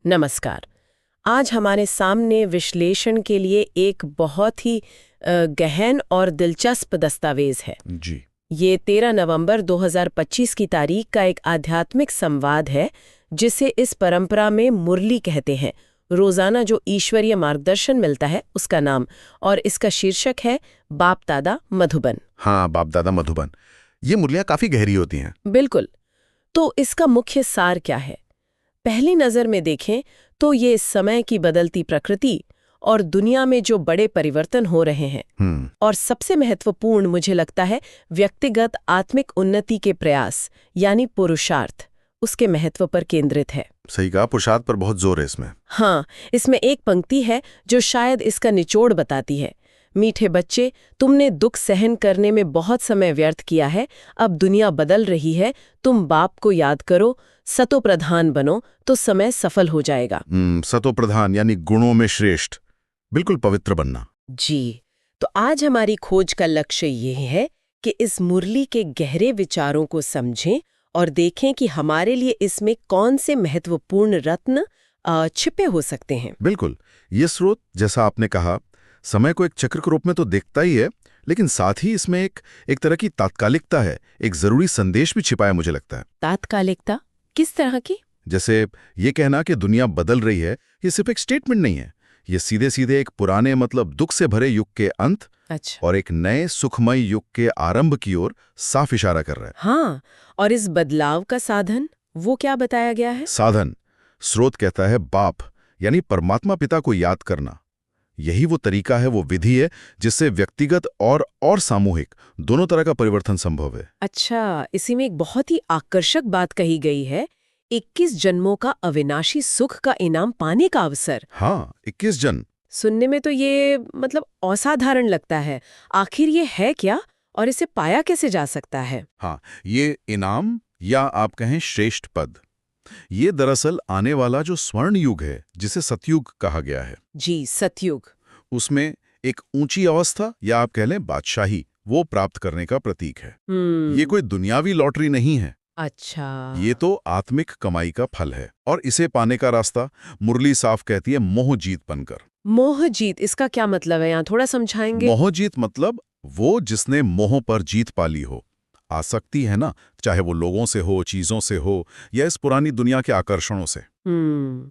नमस्कार। आज हमारे सामने विश्लेषण के लिए एक बहुत ही गहन और दिलचस्प दस्तावेज है। जी। ये 13 नवंबर 2025 की तारीख का एक आध्यात्मिक संवाद है जिसे इस परंपरा में मुरली कहते हैं। रोजाना जो ईश्वरीय मार्गदर्शन मिलता है उसका नाम, और इसका शीर्षक है बाप दादा मधुबन। हाँ, बाप दादा मधुबन। ये मुरलियाँ काफी गहरी होती हैं। बिल्कुल। तो इसका मुख्य सार क्या है? पहली नजर में देखें तो ये समय की बदलती प्रकृति और दुनिया में जो बड़े परिवर्तन हो रहे हैं, और सबसे महत्वपूर्ण मुझे लगता है व्यक्तिगत आत्मिक उन्नति के प्रयास यानी पुरुषार्थ, उसके महत्व पर केंद्रित है। सही कहा, पुरुषार्थ पर बहुत जोर है इसमें। हाँ, इसमें एक पंक्ति है जो शायद इसका निचोड़ बताती है। मीठे बच्चे, तुमने दुख सहन करने में बहुत समय व्यर्थ किया है, अब दुनिया बदल रही है, तुम बाप को याद करो, सतो प्रधान बनो तो समय सफल हो जाएगा। सतो प्रधान यानी गुणों में श्रेष्ठ, बिल्कुल पवित्र बनना। जी, तो आज हमारी खोज का लक्ष्य ये है कि इस मुरली के गहरे विचारों को समझें और देखें कि हमारे लिए इसमें कौन से महत्वपूर्ण रत्न छिपे हो सकते हैं। बिल्कुल, ये स्रोत, जैसा आपने कहा, समय को एक चक्र के रूप में तो देखता ही है, लेकिन साथ ही इसमें एक तरह की तात्कालिकता है, एक जरूरी संदेश भी छिपा है मुझे लगता है। तात्कालिकता किस तरह की? जैसे ये कहना कि दुनिया बदल रही है, ये सिर्फ एक स्टेटमेंट नहीं है। ये सीधे सीधे एक पुराने मतलब दुख से भरे युग के अंत और एक नए सुखमय युग के आरंभ की ओर साफ इशारा कर रहा है। हाँ, और इस बदलाव का साधन वो क्या बताया गया है? साधन, स्रोत कहता है बाप यानी परमात्मा पिता को याद करना। यही वो तरीका है, वो विधि है जिससे व्यक्तिगत और सामूहिक दोनों तरह का परिवर्तन संभव है। अच्छा, इसी में एक बहुत ही आकर्षक बात कही गई है, 21 जन्मों का अविनाशी सुख का इनाम पाने का अवसर। हाँ, 21 जन्म। सुनने में तो ये मतलब असाधारण लगता है। आखिर ये है क्या और इसे पाया कैसे जा सकता है? हाँ, ये इनाम या आप कहें श्रेष्ठ पद, ये दरअसल आने वाला जो स्वर्ण युग है जिसे सतयुग कहा गया है। जी, सतयुग। उसमें एक ऊंची अवस्था या आप कह लें बादशाही, वो प्राप्त करने का प्रतीक है। ये कोई दुनियावी लॉटरी नहीं है। अच्छा, ये तो आत्मिक कमाई का फल है, और इसे पाने का रास्ता मुरली साफ कहती है मोह जीत बनकर। मोह जीत, इसका क्या मतलब है? यहाँ थोड़ा समझाएंगे? मोह जीत मतलब वो जिसने मोह पर जीत पा ली हो। आसक्ति है ना, चाहे वो लोगों से हो, चीजों से हो, या इस पुरानी दुनिया के आकर्षणों से,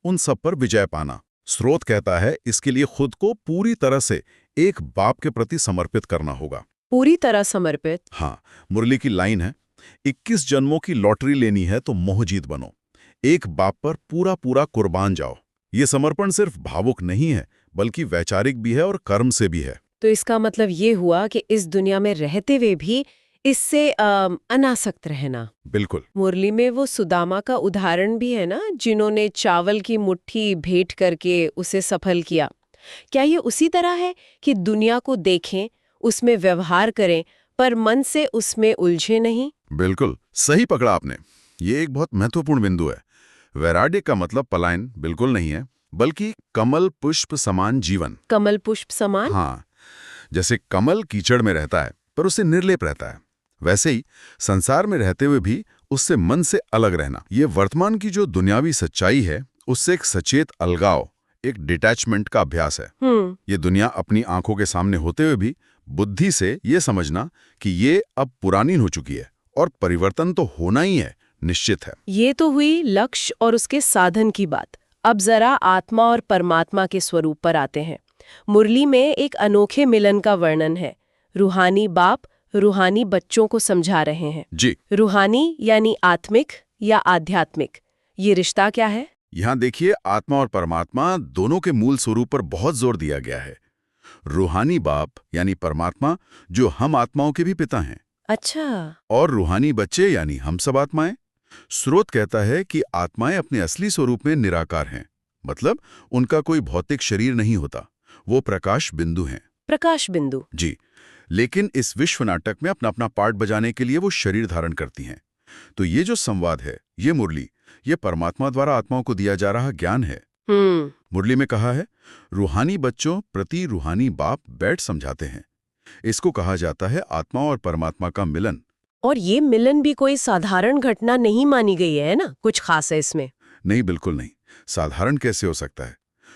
उन सब पर विजय पाना। स्रोत कहता है इसके लिए खुद को पूरी तरह से एक बाप के प्रति समर्पित करना होगा। पूरी तरह समर्पित? हाँ, मुरली की लाइन है, 21 जन्मों की लॉटरी लेनी है तो मोह जीत बनो, एक बाप पर पूरा पूरा कुर्बान जाओ। ये समर्पण सिर्फ भावुक नहीं है, बल्कि वैचारिक भी है और कर्म से भी है। तो इसका मतलब ये हुआ कि इस दुनिया में रहते हुए भी इससे अनासक्त रहना। बिल्कुल। मुरली में वो सुदामा का उदाहरण भी है ना, जिन्होंने चावल की मुट्ठी भेंट करके उसे सफल किया। क्या ये उसी तरह है कि दुनिया को देखें, उसमें व्यवहार करें, पर मन से उसमें उलझे नहीं? बिल्कुल सही पकड़ा आपने। ये एक बहुत महत्वपूर्ण बिंदु है। वैराग्य का मतलब पलायन बिल्कुल नहीं है, बल्कि कमल पुष्प समान जीवन। कमल पुष्प समान? हाँ, जैसे कमल कीचड़ में रहता है पर उससे निर्लेप रहता है, वैसे ही संसार में रहते हुए भी उससे मन से अलग रहना। ये वर्तमान की जो दुनियावी सच्चाई है उससे एक सचेत अलगाव, एक डिटैचमेंट का अभ्यास है। ये दुनिया अपनी आंखों के सामने होते हुए भी बुद्धि से ये समझना कि ये अब पुरानी हो चुकी है और परिवर्तन तो होना ही है, निश्चित है। ये तो हुई लक्ष्य और उसके साधन की बात। अब जरा आत्मा और परमात्मा के स्वरूप पर आते हैं। मुरली में एक अनोखे मिलन का वर्णन है। रूहानी बाप रूहानी बच्चों को समझा रहे हैं। जी। रूहानी यानी आत्मिक या आध्यात्मिक, ये रिश्ता क्या है? यहाँ देखिए, आत्मा और परमात्मा दोनों के मूल स्वरूप पर बहुत जोर दिया गया है। रूहानी बाप यानी परमात्मा, जो हम आत्माओं के भी पिता हैं। अच्छा। और रूहानी बच्चे यानी हम सब आत्माएं। स्रोत कहता है कि आत्माएं अपने असली स्वरूप में निराकार हैं, मतलब उनका कोई भौतिक शरीर नहीं होता, वो प्रकाश बिंदु हैं। प्रकाश बिंदु? जी। लेकिन इस विश्व नाटक में अपना अपना पार्ट बजाने के लिए वो शरीर धारण करती हैं। तो ये जो संवाद है, ये मुरली, ये परमात्मा द्वारा आत्माओं को दिया जा रहा ज्ञान है। मुरली में कहा है, रूहानी बच्चों प्रति रूहानी बाप बैठ समझाते हैं। इसको कहा जाता है आत्मा और परमात्मा का मिलन। और ये मिलन भी कोई साधारण घटना नहीं मानी गई है ना? कुछ खास है इसमें? नहीं, बिल्कुल नहीं। साधारण कैसे हो सकता है?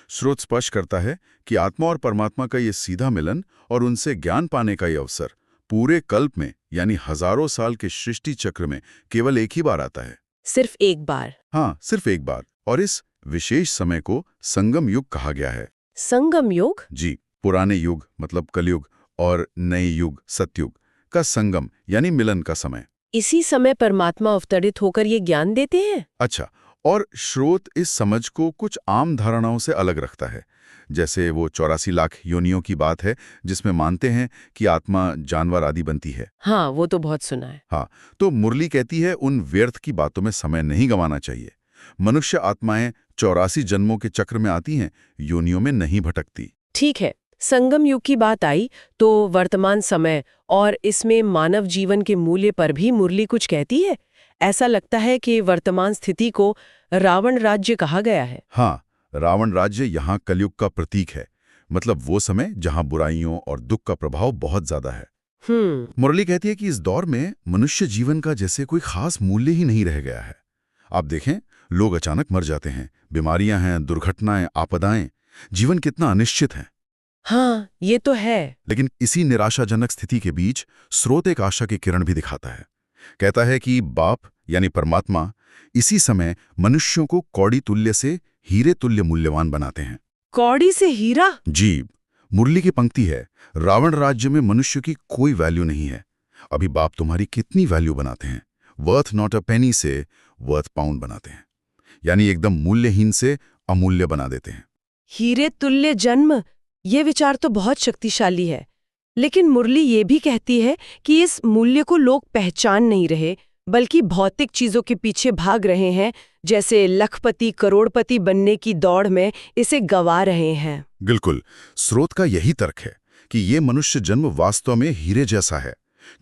स्रोत स्पष्ट करता है कि आत्मा और परमात्मा का ये सीधा मिलन और उनसे ज्ञान पाने का ये अवसर पूरे कल्प में यानी हजारों साल के सृष्टि चक्र में केवल एक ही बार आता है। सिर्फ एक बार? हाँ, सिर्फ एक बार। और इस विशेष समय को संगम युग कहा गया है। संगम युग? जी, पुराने युग मतलब कलयुग और नए युग सतयुग का संगम यानी मिलन का समय। इसी समय परमात्मा अवतरित होकर ये ज्ञान देते हैं? अच्छा, और स्रोत इस समझ को कुछ आम धारणाओं से अलग रखता है। जैसे वो 84 लाख योनियों की बात है जिसमें मानते हैं कि आत्मा जानवर आदि बनती है। हाँ, वो तो बहुत सुना है। हाँ, तो मुरली कहती है उन व्यर्थ की बातों में समय नहीं गंवाना चाहिए। मनुष्य आत्माएं 84 जन्मों के चक्र में आती हैं, योनियों में नहीं भटकती। ठीक है, संगम युग की बात आई तो वर्तमान समय और इसमें मानव जीवन के मूल्य पर भी मुरली कुछ कहती है। ऐसा लगता है कि वर्तमान स्थिति को रावण राज्य कहा गया है। हाँ, रावण राज्य यहाँ कलयुग का प्रतीक है। मतलब वो समय जहाँ बुराइयों और दुख का प्रभाव बहुत ज्यादा है। मुरली कहती है कि इस दौर में मनुष्य जीवन का जैसे कोई खास मूल्य ही नहीं रह गया है। आप देखें, लोग अचानक मर जाते हैं, बीमारियां हैं, दुर्घटनाएं, आपदाएं, जीवन कितना अनिश्चित है। हाँ, ये तो है। लेकिन इसी निराशाजनक स्थिति के बीच स्रोत एक आशा की किरण भी दिखाता है। कहता है कि बाप यानी परमात्मा इसी समय मनुष्यों को कौड़ी तुल्य से हीरे तुल्य मूल्यवान बनाते हैं। कौड़ी से हीरा? जी, मुरली की पंक्ति है, रावण राज्य में मनुष्य की कोई वैल्यू नहीं है, अभी बाप तुम्हारी कितनी वैल्यू बनाते हैं। वर्थ नॉट अ पेनी से वर्थ पाउंड बनाते हैं, यानी एकदम मूल्यहीन से अमूल्य बना देते हैं। हीरे तुल्य जन्म, ये विचार तो बहुत शक्तिशाली है। लेकिन मुरली ये भी कहती है कि इस मूल्य को लोग पहचान नहीं रहे, बल्कि भौतिक चीजों के पीछे भाग रहे हैं, जैसे लखपति करोड़पति बनने की दौड़ में इसे गवा रहे हैं। बिल्कुल, स्रोत का यही तर्क है कि ये मनुष्य जन्म वास्तव में हीरे जैसा है,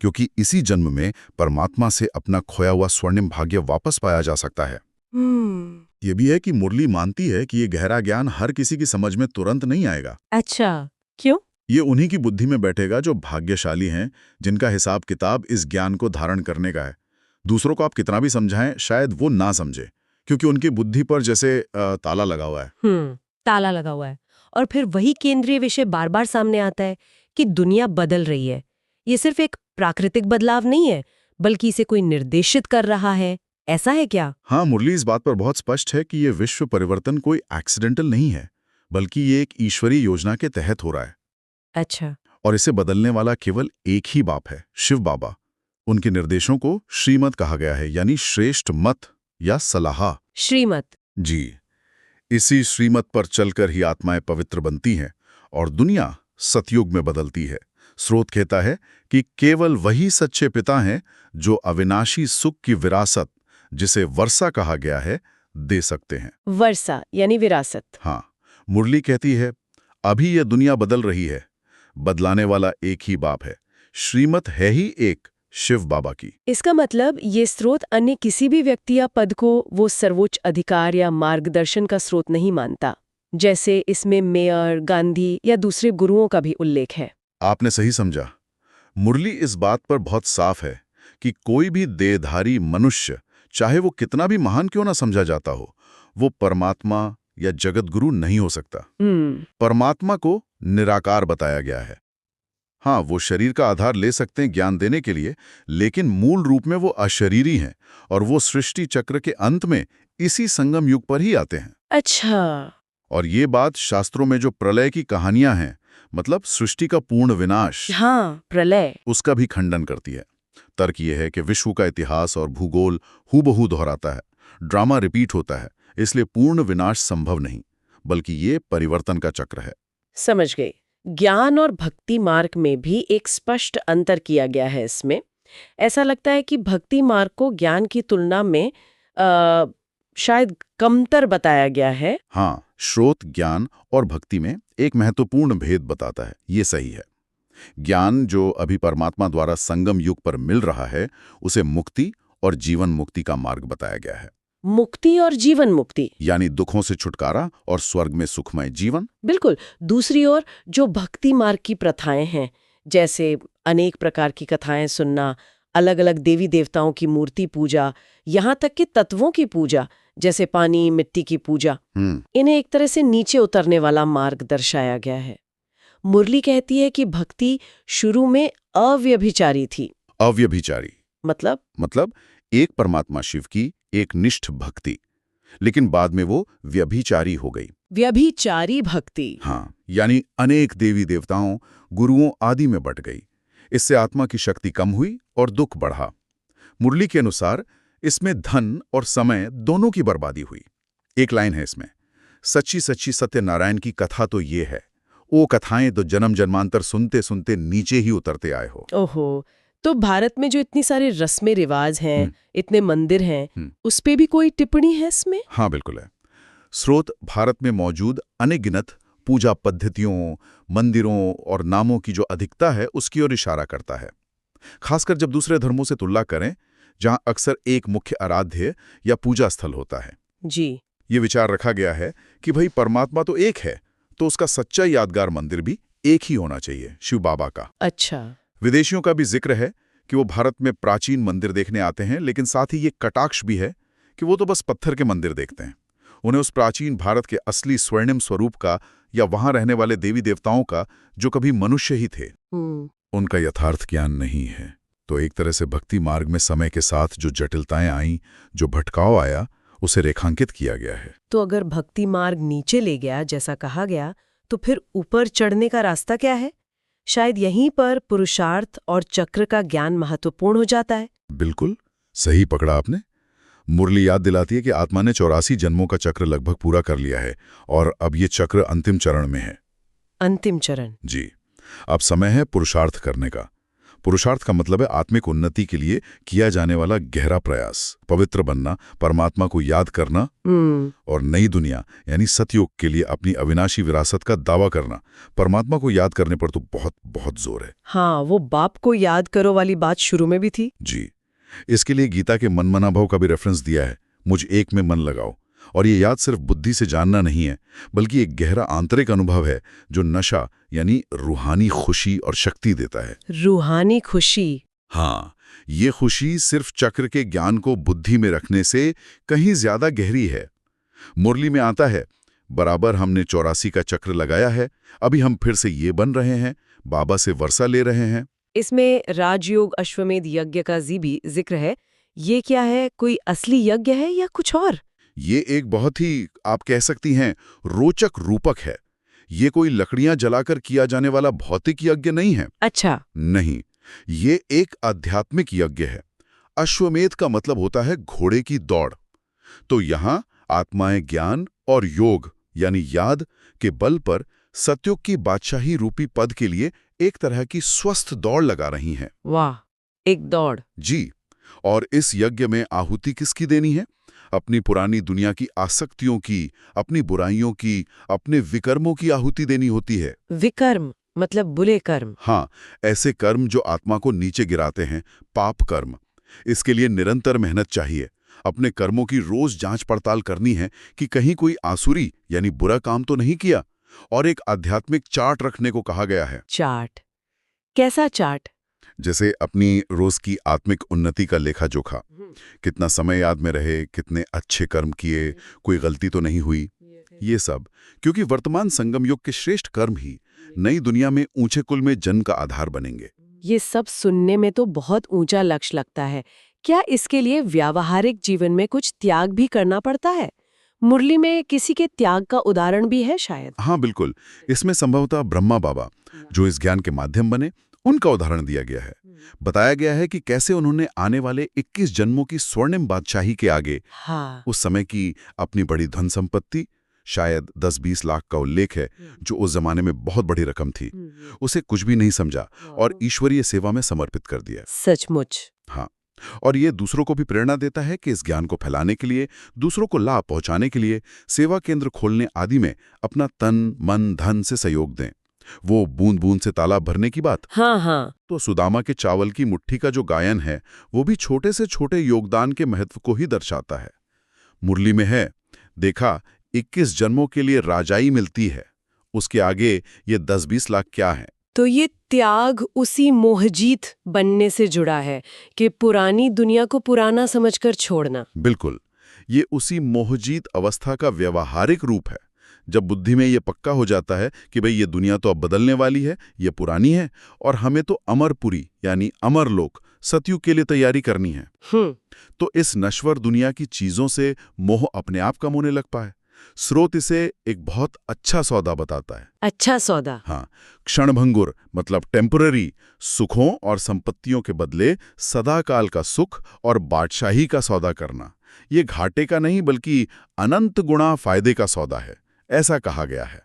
क्योंकि इसी जन्म में परमात्मा से अपना खोया हुआ स्वर्णिम भाग्य वापस पाया जा सकता है। ये भी है कि मुरली मानती है कि ये गहरा ज्ञान हर किसी की समझ में तुरंत नहीं आएगा। अच्छा, क्यों? ये उन्हीं की बुद्धि में बैठेगा जो भाग्यशाली हैं, जिनका हिसाब किताब इस ज्ञान को धारण करने का है। दूसरों को आप कितना भी समझाएं, शायद वो ना समझे, क्योंकि उनकी बुद्धि पर जैसे ताला लगा हुआ है। ताला लगा हुआ है। और फिर वही केंद्रीय विषय बार बार सामने आता है कि दुनिया बदल रही है। ये सिर्फ एक प्राकृतिक बदलाव नहीं है, बल्कि इसे कोई निर्देशित कर रहा है। ऐसा है क्या? हाँ, मुरली इस बात पर बहुत स्पष्ट है कि ये विश्व परिवर्तन कोई एक्सीडेंटल नहीं है, बल्कि ये एक ईश्वरीय योजना के तहत हो रहा है। अच्छा। और इसे बदलने वाला केवल एक ही बाप है, शिव बाबा। उनके निर्देशों को श्रीमत कहा गया है, यानी श्रेष्ठ मत या सलाह। श्रीमत? जी, इसी श्रीमत पर चलकर ही आत्माएं पवित्र बनती हैं और दुनिया सतयुग में बदलती है। स्रोत कहता है कि केवल वही सच्चे पिता हैं जो अविनाशी सुख की विरासत, जिसे वर्षा कहा गया है, दे सकते हैं। वर्षा यानी विरासत? हाँ, मुरली कहती है अभी यह दुनिया बदल रही है, बदलाने वाला एक ही बाप है, श्रीमत है ही एक, शिव बाबा की। इसका मतलब ये स्रोत अन्य किसी भी व्यक्ति या पद को वो सर्वोच्च अधिकार या मार्गदर्शन का स्रोत नहीं मानता, जैसे इसमें मेयर, गांधी या दूसरे गुरुओं का भी उल्लेख है। आपने सही समझा। मुरली इस बात पर बहुत साफ है कि कोई भी देहधारी मनुष्य, चाहे वो कितना भी महान क्यों ना समझा जाता हो, वो परमात्मा या जगत गुरु नहीं हो सकता। परमात्मा को निराकार बताया गया है। हाँ, वो शरीर का आधार ले सकते हैं ज्ञान देने के लिए, लेकिन मूल रूप में वो अशरीरी हैं और वो सृष्टि चक्र के अंत में इसी संगम युग पर ही आते हैं। अच्छा। और ये बात शास्त्रों में जो प्रलय की कहानियां हैं, मतलब सृष्टि का पूर्ण विनाश, हाँ, प्रलय, उसका भी खंडन करती है। तर्क ये है कि विश्व का इतिहास और भूगोल हूबहू दोहराता है, ड्रामा रिपीट होता है, इसलिए पूर्ण विनाश संभव नहीं, बल्कि ये परिवर्तन का चक्र है। समझ गई। ज्ञान और भक्ति मार्ग में भी एक स्पष्ट अंतर किया गया है इसमें। ऐसा लगता है कि भक्ति मार्ग को ज्ञान की तुलना में शायद कमतर बताया गया है। हाँ, स्रोत ज्ञान और भक्ति में एक महत्वपूर्ण भेद बताता है, ये सही है। ज्ञान जो अभी परमात्मा द्वारा संगम युग पर मिल रहा है, उसे मुक्ति और जीवन मुक्ति का मार्ग बताया गया है। मुक्ति और जीवन मुक्ति यानी दुखों से छुटकारा और स्वर्ग में सुखमय जीवन। बिल्कुल। दूसरी ओर जो भक्ति मार्ग की प्रथाएं हैं, जैसे अनेक प्रकार की कथाएं सुनना, अलग अलग देवी देवताओं की मूर्ति पूजा, यहाँ तक कि तत्वों की पूजा, जैसे पानी, मिट्टी की पूजा, इन्हें एक तरह से नीचे उतरने वाला मार्ग दर्शाया गया है। मुरली कहती है कि भक्ति शुरू में अव्यभिचारी थी। अव्यभिचारी मतलब एक परमात्मा शिव की एक निष्ठ भक्ति, लेकिन बाद में वो व्यभिचारी हो गई। व्यभिचारी भक्ति, हाँ, यानी अनेक देवी देवताओं, गुरुओं आदि में बट गई। इससे आत्मा की शक्ति कम हुई और दुख बढ़ा। मुरली के अनुसार इसमें धन और समय दोनों की बर्बादी हुई। एक लाइन है इसमें, सच्ची सच्ची सत्यनारायण की कथा तो ये है, वो कथाएं तो जन्म जन्मांतर सुनते सुनते नीचे ही उतरते आए हो। ओहो, तो भारत में जो इतनी सारी रस्में रिवाज हैं, इतने मंदिर हैं, उस पे भी कोई टिप्पणी है इसमें? हाँ, बिल्कुल है। स्रोत भारत में मौजूद अनगिनत पूजा पद्धतियों, मंदिरों और नामों की जो अधिकता है उसकी ओर इशारा करता है। खासकर जब दूसरे धर्मों से तुलना करें, जहां अक्सर एक मुख्य आराध्य या पूजा स्थल होता है। जी, ये विचार रखा गया है कि भाई परमात्मा तो एक है, तो उसका सच्चा यादगार मंदिर भी एक ही होना चाहिए, शिव बाबा का। अच्छा। विदेशियों का भी जिक्र है कि वो भारत में प्राचीन मंदिर देखने आते हैं, लेकिन साथ ही ये कटाक्ष भी है कि वो तो बस पत्थर के मंदिर देखते हैं। उन्हें उस प्राचीन भारत के असली स्वर्णिम स्वरूप का या वहां रहने वाले देवी देवताओं का, जो कभी मनुष्य ही थे, उनका यथार्थ ज्ञान नहीं है। तो एक तरह से भक्ति मार्ग में समय के साथ जो जटिलताएं आईं, जो भटकाव आया, उसे रेखांकित किया गया है। तो अगर भक्ति मार्ग नीचे ले गया जैसा कहा गया, तो फिर ऊपर चढ़ने का रास्ता क्या है? शायद यहीं पर पुरुषार्थ और चक्र का ज्ञान महत्वपूर्ण हो जाता है। बिल्कुल सही पकड़ा आपने। मुरली याद दिलाती है कि आत्मा ने 84 जन्मों का चक्र लगभग पूरा कर लिया है और अब ये चक्र अंतिम चरण में है। अंतिम चरण? जी, अब समय है पुरुषार्थ करने का। पुरुषार्थ का मतलब है आत्मिक उन्नति के लिए किया जाने वाला गहरा प्रयास, पवित्र बनना, परमात्मा को याद करना और नई दुनिया यानी सतयुग के लिए अपनी अविनाशी विरासत का दावा करना। परमात्मा को याद करने पर तो बहुत बहुत जोर है। हाँ, वो बाप को याद करो वाली बात शुरू में भी थी। जी, इसके लिए गीता के मनमना भाव का भी रेफरेंस दिया है, मुझ एक में मन लगाओ। और ये याद सिर्फ बुद्धि से जानना नहीं है, बल्कि एक गहरा आंतरिक अनुभव है जो नशा यानी रूहानी खुशी और शक्ति देता है। रूहानी खुशी? हाँ, ये खुशी सिर्फ चक्र के ज्ञान को बुद्धि में रखने से कहीं ज्यादा गहरी है। मुरली में आता है, बराबर हमने 84 का चक्र लगाया है, अभी हम फिर से ये बन रहे हैं, बाबा से वर्षा ले रहे हैं। इसमें राजयोग अश्वमेध यज्ञ का भी जिक्र है। ये क्या है, कोई असली यज्ञ है या कुछ और? ये एक बहुत ही, आप कह सकती हैं, रोचक रूपक है। ये कोई लकड़ियां जलाकर किया जाने वाला भौतिक यज्ञ नहीं है। अच्छा। नहीं, ये एक आध्यात्मिक यज्ञ है। अश्वमेध का मतलब होता है घोड़े की दौड़। तो यहां आत्माएं ज्ञान और योग यानी याद के बल पर सतयुग की बादशाही रूपी पद के लिए एक तरह की स्वस्थ दौड़ लगा रही हैं। वाह, एक दौड़। जी, और इस यज्ञ में आहुति किसकी देनी है? अपनी पुरानी दुनिया की आसक्तियों की, अपनी बुराइयों की, अपने विकर्मों की आहुति देनी होती है। विकर्म मतलब बुरे कर्म? हाँ, ऐसे कर्म जो आत्मा को नीचे गिराते हैं, पाप कर्म। इसके लिए निरंतर मेहनत चाहिए। अपने कर्मों की रोज जांच पड़ताल करनी है कि कहीं कोई आसुरी यानी बुरा काम तो नहीं किया, और एक आध्यात्मिक चार्ट रखने को कहा गया है। चार्ट? कैसा चार्ट? जैसे अपनी रोज की आत्मिक उन्नति का लेखा जोखा, कितना समय याद में रहे, कितने अच्छे कर्म किए, कोई गलती तो नहीं हुई, ये सब। क्योंकि वर्तमान संगम युग के श्रेष्ठ कर्म ही नई दुनिया में ऊंचे कुल में जन्म का आधार बनेंगे। ये सब सुनने में तो बहुत ऊंचा लक्ष्य लगता है। क्या इसके लिए व्यावहारिक जीवन में कुछ त्याग भी करना पड़ता है? मुरली में किसी के त्याग का उदाहरण भी है शायद? हाँ बिल्कुल, इसमें संभवतः ब्रह्मा बाबा, जो इस ज्ञान के माध्यम बने, उनका उदाहरण दिया गया है। बताया गया है कि कैसे उन्होंने आने वाले 21 जन्मों की स्वर्णिम बादशाही के आगे उस समय की अपनी बड़ी धन संपत्ति, शायद 10-20 लाख का उल्लेख है, जो उस जमाने में बहुत बड़ी रकम थी, उसे कुछ भी नहीं समझा और ईश्वरीय सेवा में समर्पित कर दिया। सचमुच? हाँ, और ये दूसरों को भी प्रेरणा देता है कि इस ज्ञान को फैलाने के लिए, दूसरों को लाभ पहुंचाने के लिए सेवा केंद्र खोलने आदि में अपना तन मन धन से सहयोग दें। वो बूंद बूंद से तालाब भरने की बात, हाँ, तो सुदामा के चावल की मुट्ठी का जो गायन है, वो भी छोटे से छोटे योगदान के महत्व को ही दर्शाता है। मुरली में है, देखा 21 जन्मों के लिए राजाई मिलती है, उसके आगे ये 10-20 लाख क्या है। तो ये त्याग उसी मोहजीत बनने से जुड़ा है कि पुरानी दुनिया को पुराना समझकर छोड़ना। बिल्कुल, ये उसी मोहजीत अवस्था का व्यवहारिक रूप है, जब बुद्धि में ये पक्का हो जाता है कि भाई ये दुनिया तो अब बदलने वाली है, ये पुरानी है, और हमें तो अमरपुरी यानी अमरलोक सतयुग के लिए तैयारी करनी है। तो इस नश्वर दुनिया की चीजों से मोह अपने आप कम होने लग पाए। स्रोत इसे एक बहुत अच्छा सौदा बताता है। अच्छा सौदा? हाँ, क्षणभंगुर मतलब टेम्पररी सुखों और संपत्तियों के बदले सदाकाल का सुख और बादशाही का सौदा करना, ये घाटे का नहीं बल्कि अनंत गुणा फायदे का सौदा है, ऐसा कहा गया है।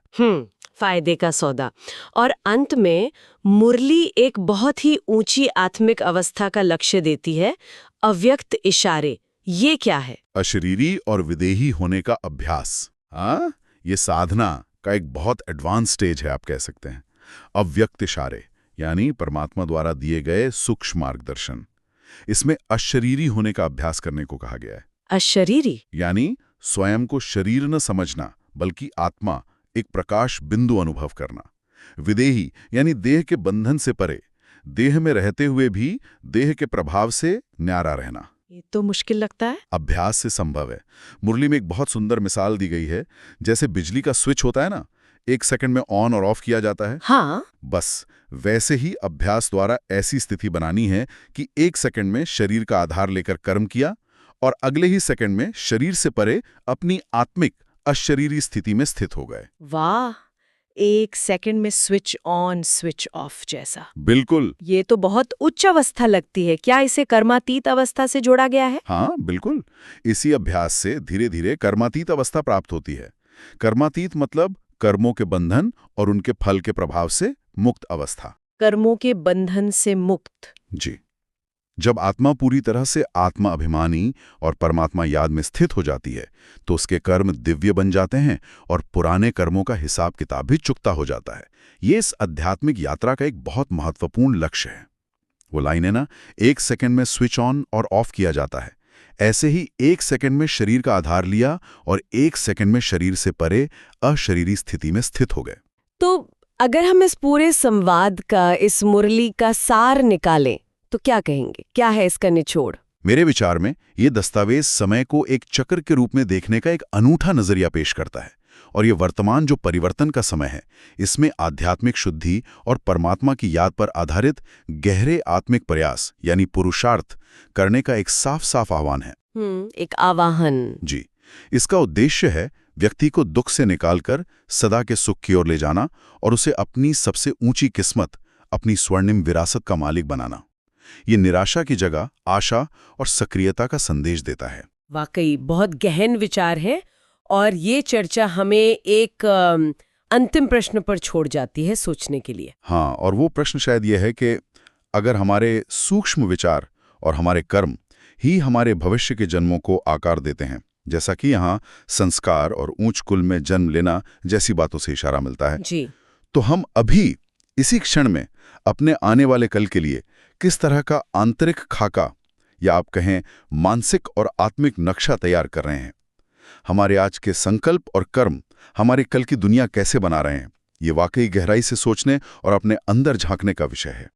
फायदे का सौदा। और अंत में मुरली एक बहुत ही ऊंची आत्मिक अवस्था का लक्ष्य देती है, अव्यक्त इशारे। ये क्या है? अशरीरी और विदेही होने का अभ्यास। हाँ, ये साधना का एक बहुत एडवांस स्टेज है, आप कह सकते हैं। अव्यक्त इशारे यानी परमात्मा द्वारा दिए गए सूक्ष्म मार्गदर्शन। इसमें अशरीरी होने का अभ्यास करने को कहा गया है। अशरीरी यानी स्वयं को शरीर न समझना बल्कि आत्मा, एक प्रकाश बिंदु अनुभव करना। विदेही यानी देह के बंधन से परे, देह में रहते हुए भी देह के प्रभाव से न्यारा रहना। ये तो मुश्किल लगता है। अभ्यास से संभव है। मुरली में एक बहुत सुंदर मिसाल दी गई है, जैसे बिजली का स्विच होता है ना, 1 सेकंड में ऑन और ऑफ किया जाता है। हाँ, बस वैसे ही अभ्यास द्वारा ऐसी स्थिति बनानी है कि 1 सेकंड में शरीर का आधार लेकर कर्म किया और अगले ही सेकंड में शरीर से परे अपनी आत्मिक अशरीरी स्थिति में स्थित हो गए। वाह, 1 सेकंड में स्विच ऑन स्विच ऑफ जैसा। बिल्कुल। ये तो बहुत उच्च अवस्था लगती है। क्या इसे कर्मातीत अवस्था से जोड़ा गया है? हाँ, बिल्कुल। इसी अभ्यास से धीरे धीरे कर्मातीत अवस्था प्राप्त होती है। कर्मातीत मतलब कर्मों के बंधन और उनके फल के प्रभाव से मुक्त अवस्था। कर्मों के बंधन से मुक्त। जी। जब आत्मा पूरी तरह से आत्मा अभिमानी और परमात्मा याद में स्थित हो जाती है, तो उसके कर्म दिव्य बन जाते हैं और पुराने कर्मों का हिसाब किताब भी चुकता हो जाता है। ये इस आध्यात्मिक यात्रा का एक बहुत महत्वपूर्ण लक्ष्य है। वो लाइन है ना, 1 सेकंड में स्विच ऑन और ऑफ किया जाता है। ऐसे ही 1 सेकंड में शरीर का आधार लिया और 1 सेकंड में शरीर से परे अशरीरी स्थिति में स्थित हो गए। तो अगर हम इस पूरे संवाद का, इस मुरली का सार निकालें तो क्या कहेंगे? क्या है इसका निचोड़? मेरे विचार में ये दस्तावेज समय को एक चक्र के रूप में देखने का एक अनूठा नजरिया पेश करता है। और ये वर्तमान जो परिवर्तन का समय है, इसमें आध्यात्मिक शुद्धि और परमात्मा की याद पर आधारित गहरे आत्मिक प्रयास यानी पुरुषार्थ करने का एक साफ साफ आह्वान है। एक आवाहन। जी। इसका उद्देश्य है व्यक्ति को दुख से निकालकर सदा के सुख की ओर ले जाना और उसे अपनी सबसे ऊंची किस्मत, अपनी स्वर्णिम विरासत का मालिक बनाना। ये निराशा की जगह आशा और सक्रियता का संदेश देता है। वाकई बहुत गहन विचार है और ये चर्चा हमें एक अंतिम प्रश्न पर छोड़ जाती है सोचने के लिए। हाँ, और वो प्रश्न शायद ये है कि अगर हमारे सूक्ष्म विचार और हमारे कर्म ही हमारे भविष्य के जन्मों को आकार देते हैं, जैसा कि यहाँ संस्कार और ऊंच कुल में जन्म लेना जैसी बातों से इशारा मिलता है जी, तो हम अभी इसी क्षण में अपने आने वाले कल के लिए किस तरह का आंतरिक खाका या आप कहें मानसिक और आत्मिक नक्शा तैयार कर रहे हैं? हमारे आज के संकल्प और कर्म हमारे कल की दुनिया कैसे बना रहे हैं? ये वाकई गहराई से सोचने और अपने अंदर झांकने का विषय है।